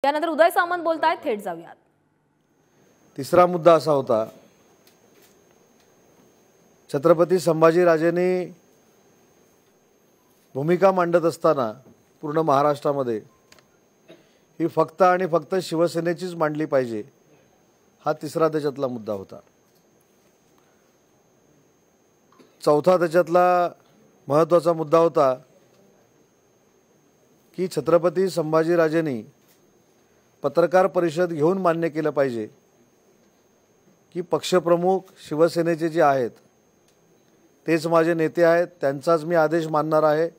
यानंतर उदय सामंत बोलतायत, थेट जाऊयात। तिसरा मुद्दा असा होता, छत्रपती संभाजीराजेंनी भूमिका मांडत असताना पूर्ण महाराष्ट्रामध्ये ही फक्त आणि फक्त शिवसेनेचीच मांडली पाहिजे, हा तिसरा त्याच्यातला मुद्दा होता। चौथा त्याच्यातला महत्त्वाचा मुद्दा होता की छत्रपती संभाजीराजेंनी पत्रकार परिषद घेऊन मान्य केलं पाहिजे की पक्षप्रमुख शिवसेनेचे जे आहेत तेच माझे नेते आहेत, त्यांचाच मी आदेश मानणार आहे।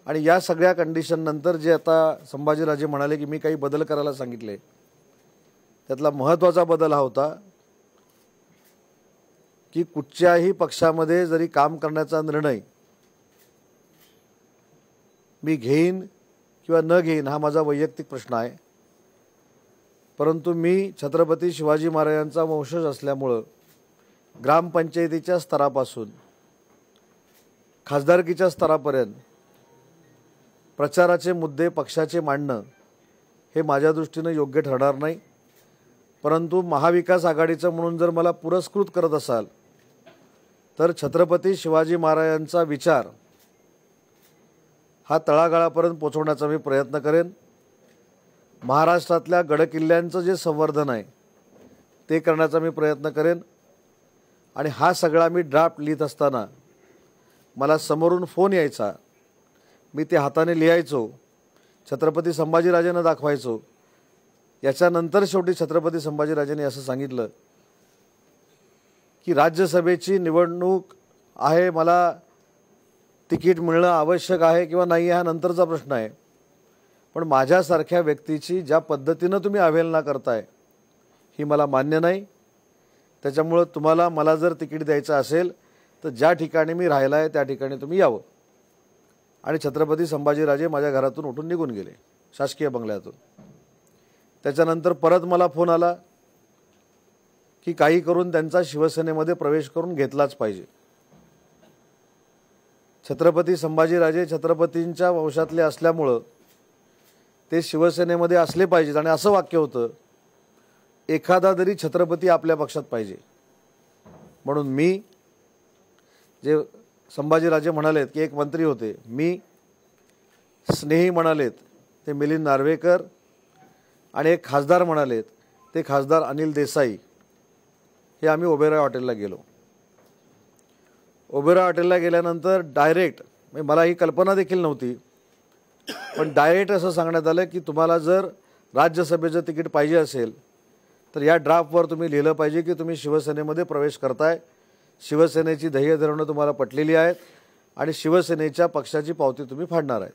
आणि या सगळ्या कंडिशन नंतर जे आता संभाजीराजे म्हणाले की मी काही बदल करायला सांगितले, त्यातला महत्त्वाचा बदल हा होता की कुठच्याही पक्षामध्ये जरी काम करण्याचा निर्णय मी घेईन किंवा न घेईन हा माझा वैयक्तिक प्रश्न आहे, परंतु मी छत्रपती शिवाजी महाराजांचा वंशज असल्यामुळे ग्रामपंचायतीच्या स्तरापासून खासदारकीच्या स्तरापर्यंत प्रचाराचे मुद्दे पक्षाचे मांडणं हे माझ्या दृष्टीने योग्य ठरणार नाही। परंतु महाविकास आघाडीचं म्हणून जर मला पुरस्कृत करत असाल तर छत्रपती शिवाजी महाराजांचा विचार हा तळागाळापर्यंत पोहोचवण्याचा मी प्रयत्न करेन। महाराष्ट्रातल्या गडकिल्ल्यांचं जे संवर्धन आहे ते करण्याचा मी प्रयत्न करेन। आणि हा सगळा मी ड्राफ्ट लिहित असताना मला समोरून फोन यायचा, मी ते हाताने लिहायचो, छत्रपती संभाजीराजेंना दाखवायचो। याच्यानंतर शेवटी छत्रपती संभाजीराजेंनी असं सांगितलं की राज्यसभेची निवडणूक आहे, मला तिकीट मिळणं आवश्यक आहे किंवा नाही हा नंतरचा प्रश्न आहे, पण माझ्यासारख्या व्यक्तीची ज्या पद्धतीनं तुम्ही अवहेलना करताय ही मला मान्य नाही। त्याच्यामुळे तुम्हाला मला जर तिकीट द्यायचं असेल तर ज्या ठिकाणी मी राहिला आहे त्या ठिकाणी तुम्ही यावं। आणि छत्रपती संभाजीराजे माझ्या घरातून उठून निघून गेले, शासकीय बंगल्यातून। त्याच्यानंतर परत मला फोन आला की काही करून त्यांचा शिवसेनेमध्ये प्रवेश करून घेतलाच पाहिजे। छत्रपती संभाजीराजे छत्रपतींच्या वंशातले असल्यामुळं ते शिवसेनेमध्ये असले पाहिजेत। आणि असं वाक्य होतं, एखादा तरी छत्रपती आपल्या पक्षात पाहिजे। म्हणून मी जे संभाजीराजे म्हणालेत की एक मंत्री होते, मी स्नेही म्हणालेत ते मिलिंद नार्वेकर, आणि एक खासदार म्हणालेत ते खासदार अनिल देसाई, हे आम्ही ओबेरॉय हॉटेलला गेलो। ओबेरॉय हॉटेलला गेल्यानंतर डायरेक्ट, मला ही कल्पना देखील नव्हती, पण डायरेक्ट असं सांगण्यात आलं की तुम्हाला जर राज्यसभेचं तिकीट पाहिजे असेल तर या ड्राफ्टवर तुम्ही लिहिलं पाहिजे की तुम्ही शिवसेनेमध्ये प्रवेश करताय, शिवसेनेची ध्येय धोरणं तुम्हाला पटलेली आहेत आणि शिवसेनेच्या पक्षाची पावती तुम्ही फाडणार आहेत।